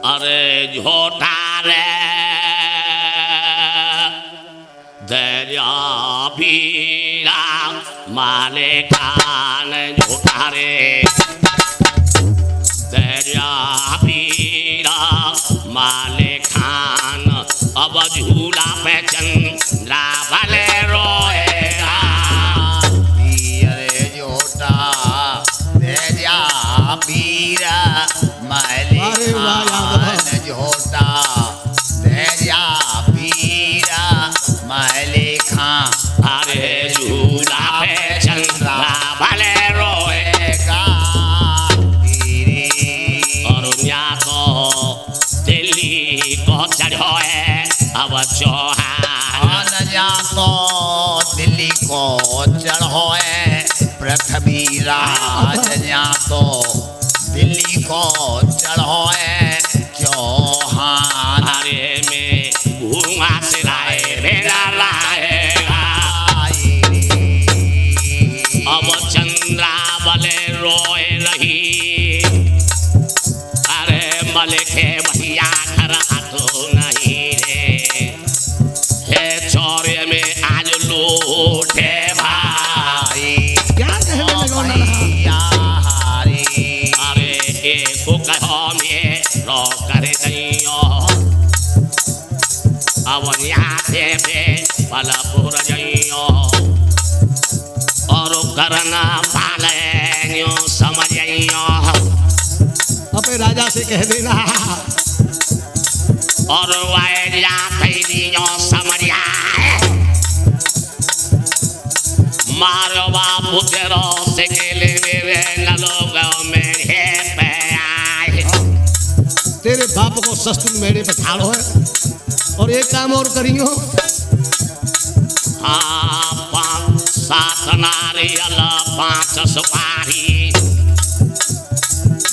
[SPEAKER 1] अरे झोटा रे दरिया पीरा माले कान झोटा रे दरिया पीरा माले खान अब झूला पे चंद्रा भले रोएगा।
[SPEAKER 4] वीर जोटा तेजा वीर माले
[SPEAKER 2] अरे वाह यादव।
[SPEAKER 4] खान जोटा तेजा वीर माले खान
[SPEAKER 1] अरे झूला पे चंद्रा भले रोएगा। और यहाँ तो दिल्ली को चढ़ो है अब चौहान।
[SPEAKER 4] जा तो दिल्ली को चढ़ो है पृथ्वी राज। जा तो दिल्ली को चढ़ो है चौहान।
[SPEAKER 1] अरे में घूमा सिराए भेड़ा लाएगा। अब चंद्रा बले रोए रही। अरे मलके भैया घर हाथों नहीं रे। हे चौरे में आज लूटे भाई।
[SPEAKER 2] क्या कहने लगा ना
[SPEAKER 4] भैया हारी।
[SPEAKER 1] अरे एको कहो में रो कर दैयो। अब यहाँ से पे बलपुर जइयो। और करना पाले न्यू समझियो।
[SPEAKER 2] अपने राजा से कह देना
[SPEAKER 1] और वाय जाते दियो समझिया। मारो बापू तेरो से केले मेरे नलोगों में हे पे आए।
[SPEAKER 2] तेरे बाप को शस्त्र मेरे पे ठाड़ो है। और एक काम और करियो,
[SPEAKER 1] हाँ 5-7 नारियल 5 सुपारी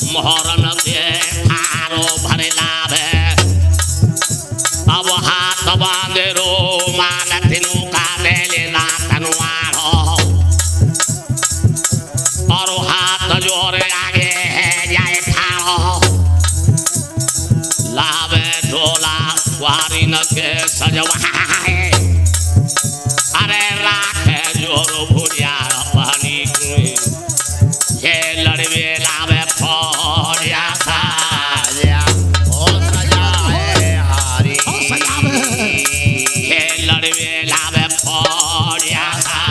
[SPEAKER 1] मोहरन के थारो भरे लाभे। अब हाथ बांधे रो माल तिनु का ले लेना तनवारो। और हाथ जोड़े आगे है जाए ठाड़ो। लाभे ढोला वारी न के सजवाए। अरे राखे जोर भुरिया पानी हे लड़वे लावे फोड़िया सा। हे लड़वे लावे फोड़िया सा।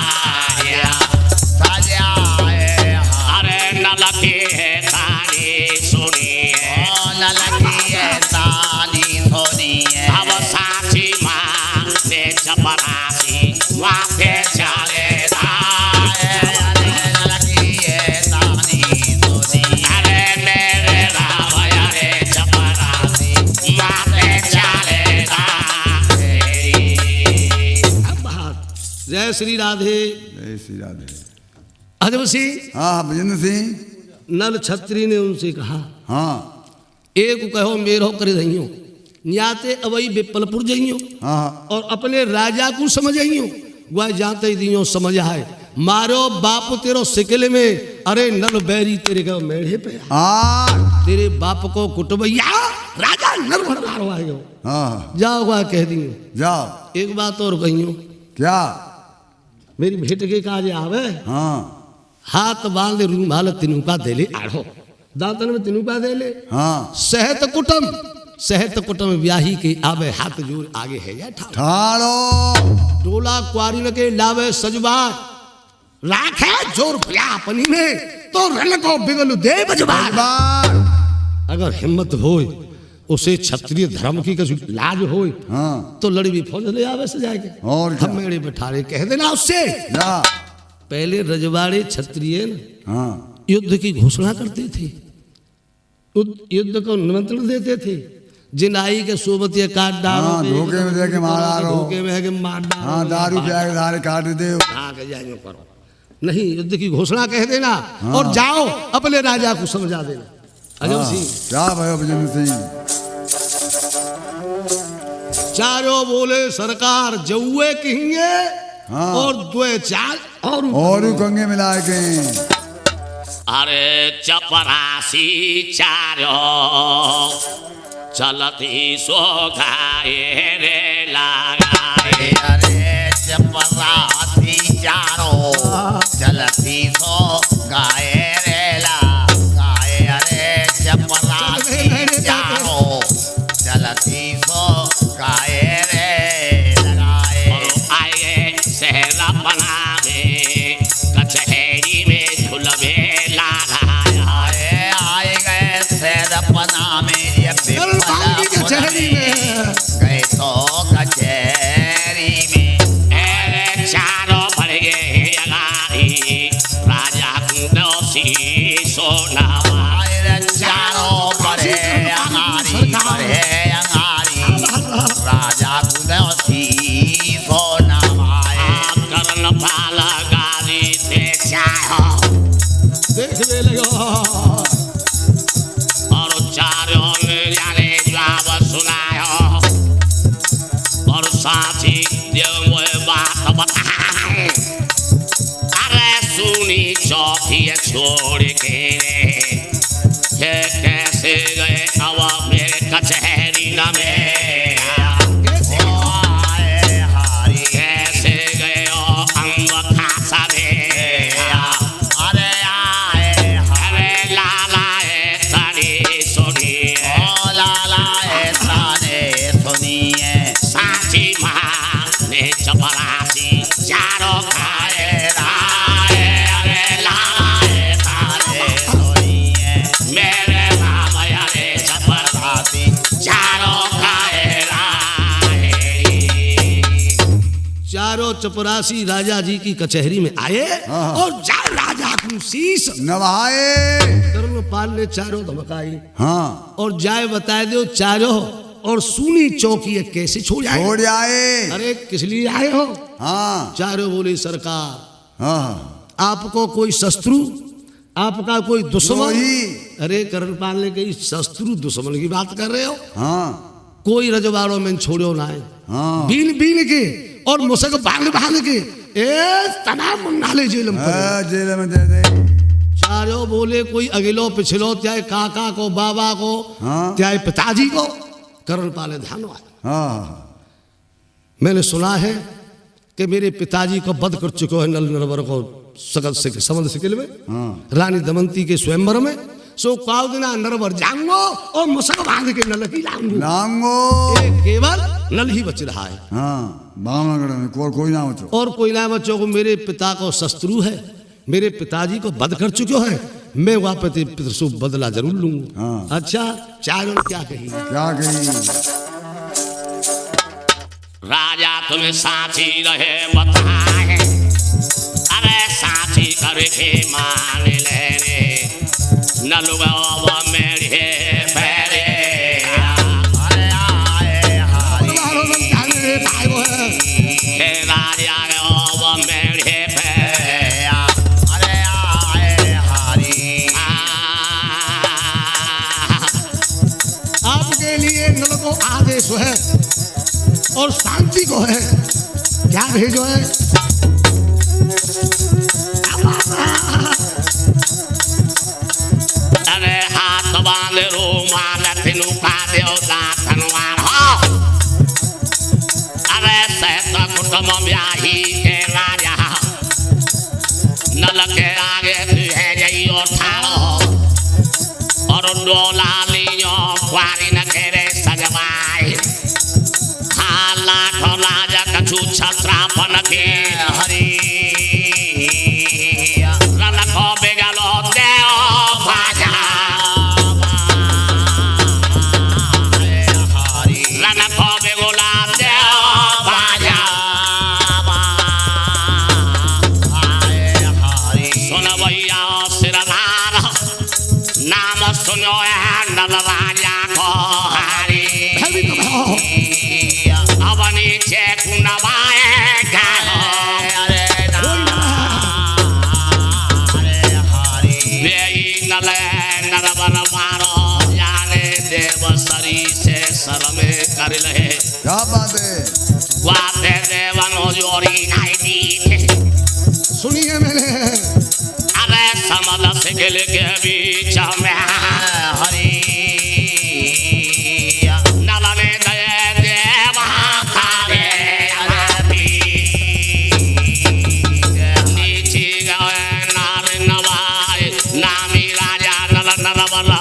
[SPEAKER 1] अरे नलकी है तारी सुनिए। अब साची माँ ने चपरासी माथे चलेगा। अरे मेरे रावया रे चपरासी माथे चलेगा।
[SPEAKER 2] जय श्री राधे।
[SPEAKER 3] जय श्री राधे।
[SPEAKER 2] अजब सिंह
[SPEAKER 3] हाँ भजन सिंह।
[SPEAKER 2] नल छत्री ने उनसे कहा,
[SPEAKER 3] हाँ
[SPEAKER 2] एक कहो मेरो कर दइयो न्याते अवई बेपलपुर जइयो।
[SPEAKER 3] हाँ
[SPEAKER 2] और अपने राजा को समझइयो। वह जाते ही दियो समझ आए। मारो बाप तेरो सिकले में। अरे नल बैरी तेरे का मेढ़े पे
[SPEAKER 3] हाँ
[SPEAKER 2] तेरे बाप को कुटबैया राजा नल भरवारो आयो।
[SPEAKER 3] हाँ
[SPEAKER 2] जाओ वह कह दियो।
[SPEAKER 3] जाओ।
[SPEAKER 2] एक बात और कहियो,
[SPEAKER 3] क्या?
[SPEAKER 2] मेरी भेंट के काज आवे।
[SPEAKER 3] हाँ
[SPEAKER 2] हाथ बांध रूमाल तिनुका देले आढ़ो। दांतन में तिनुका देले।
[SPEAKER 3] हाँ
[SPEAKER 2] सहत कुटुम ब्याही के आवे। हाथ जोड़ आगे है या ठाड़।
[SPEAKER 3] ठाड़ो।
[SPEAKER 2] डोला क्वारी न के लावे सजबा। राखे जोर भया अपनी में तो रन को बिगल दे बजबा। अगर हिम्मत होए उसे क्षत्रिय धर्म की कुछ लाज होए
[SPEAKER 3] हाँ
[SPEAKER 2] तो लड़ी भी फौज ले आवे सजाए के।
[SPEAKER 3] और क्या?
[SPEAKER 2] हम मेरे बैठारे कह देना उससे।
[SPEAKER 3] जा।
[SPEAKER 2] पहले रजवाड़े क्षत्रिय
[SPEAKER 3] हाँ
[SPEAKER 2] युद्ध की घोषणा करते थे। युद्ध को निमंत्रण देते थे। जिनाई के सोबतिया काट डालो।
[SPEAKER 3] हाँ, धोखे में देके मार डालो।
[SPEAKER 2] धोखे में है कि मार डालो।
[SPEAKER 3] हाँ दारू के आगे धारे काट दे।
[SPEAKER 2] हाँ के जाएंगे करो। नहीं युद्ध की घोषणा कह देना। और जाओ अपने राजा को समझा देना। अजब सिंह
[SPEAKER 3] क्या भयो भजन सिंह?
[SPEAKER 2] चारों बोले सरकार जौए कहेंगे।
[SPEAKER 3] हाँ।
[SPEAKER 2] और द्वे चार
[SPEAKER 3] और कंगे मिलाए के।
[SPEAKER 1] अरे चपरासी चारो चलती सो गाए रे लगाए।
[SPEAKER 4] अरे चपरासी चारो चलती सो गाए रे लगाए। अरे चपरासी चारो चलती मेरी
[SPEAKER 2] करुणपाल की कचहरी में
[SPEAKER 4] गए तो कचहरी में
[SPEAKER 1] अरे चारों बढ़ गए अगारी राजा कुंदोसी सोनावा
[SPEAKER 4] अरे चारों बढ़े अंगारी राजा कुदसी सोना भाई
[SPEAKER 1] करण पाला गाली दे चाहो
[SPEAKER 2] देखने लगा
[SPEAKER 1] और चारों ने जाने जवाब सुनायो और साथी जो वो बात बताए अरे सुनी चौकी छोड़ के ये कैसे गए अब मेरे कचहरी न में कैसे गए ओ अंग खासा में अरे लाला तनी सुनिए साथी माँ ने चपरासी चारों खाए राय अरे लाला मेरे मामया ने चपरासी चारों खाए राय
[SPEAKER 2] चारों चपरासी राजा जी की कचहरी में आए
[SPEAKER 3] हाँ।
[SPEAKER 2] और जाओ राजा को शीश
[SPEAKER 3] नवाए
[SPEAKER 2] करुणपाल ने चारों धमकाई
[SPEAKER 3] हाँ
[SPEAKER 2] और जाए बताए दो चारों और सुनी चौकी है कैसे छोड़ आए
[SPEAKER 3] छोड़ आए
[SPEAKER 2] अरे किस लिए आए हो
[SPEAKER 3] हाँ
[SPEAKER 2] चारों बोले सरकार
[SPEAKER 3] हाँ
[SPEAKER 2] आपको कोई शत्रु आपका कोई दुश्मन
[SPEAKER 3] वही।
[SPEAKER 2] अरे करुणपाल ने कही शत्रु दुश्मन की बात कर रहे हो
[SPEAKER 3] हाँ
[SPEAKER 2] कोई रजवाड़ों में छोड़ो ना है
[SPEAKER 3] हाँ
[SPEAKER 2] बीन बीन के और मुसक बांध बांध के तमाम मंगाले जेल में पड़े।
[SPEAKER 3] जेल में दे दे
[SPEAKER 2] चारों बोले कोई अगिलो पिछलो चाहे काका को बाबा को
[SPEAKER 3] हाँ।
[SPEAKER 2] चाहे पिताजी को करुणपाल ने ध्यान आया
[SPEAKER 3] हाँ
[SPEAKER 2] मैंने सुना है कि मेरे पिताजी को वध कर चुके हैं नल नरवर को सकल से समंद सिकिल में
[SPEAKER 3] हाँ
[SPEAKER 2] रानी दमंती के स्वयंवर में सो काव दिना नरवर जांगो और मुसक बांध के नल की लांगो
[SPEAKER 3] लांगो
[SPEAKER 2] ये केवल नल ही बच रहा है
[SPEAKER 3] हाँ बामनगढ़ में कोई ना बचो
[SPEAKER 2] और कोई ना बच्चों को मेरे पिता को शत्रु है मेरे पिताजी को वध कर चुके हैं मैं वापस पितृशु बदला जरूर लूंगा
[SPEAKER 3] हाँ।
[SPEAKER 2] अच्छा चारों क्या कही
[SPEAKER 3] क्या कही
[SPEAKER 1] राजा तुम्हें साथी रहे बताए अरे साथी करके मान लेने न लुगावा मेरे पैरे हे राजा वो मेरे पैरे
[SPEAKER 2] आपके लिए नल को आदेश है और शांति को है क्या भेजो है
[SPEAKER 1] अरे हाथ बांध रूमाल तिनु का देवता धनवान हो अरे सहत कुटुंब ब्याही के राजा नल के आगे तुझे जइयो ठाड़ो और डोला लियो क्वारी न घेरे सजवाई हाला ठोला जकछु छत्रापन के हरी रन को बेगलो देओ बाजा रन को बेगोला देओ बाजा सुन भैया सिरदार नाम सुनो है नल राजा को हरी अब नीचे कुनवाए गालो नल नरवर मारो जाने देव सरी से सर में कर ले
[SPEAKER 3] क्या बात है
[SPEAKER 1] वाते देवन हो जोरी नहीं दी
[SPEAKER 2] सुनिए मैंने
[SPEAKER 1] अरे समल सिखल के बीच में हरी नलने दे देवा खाले नीचे गए नार नवाए नामी राजा नल नरवर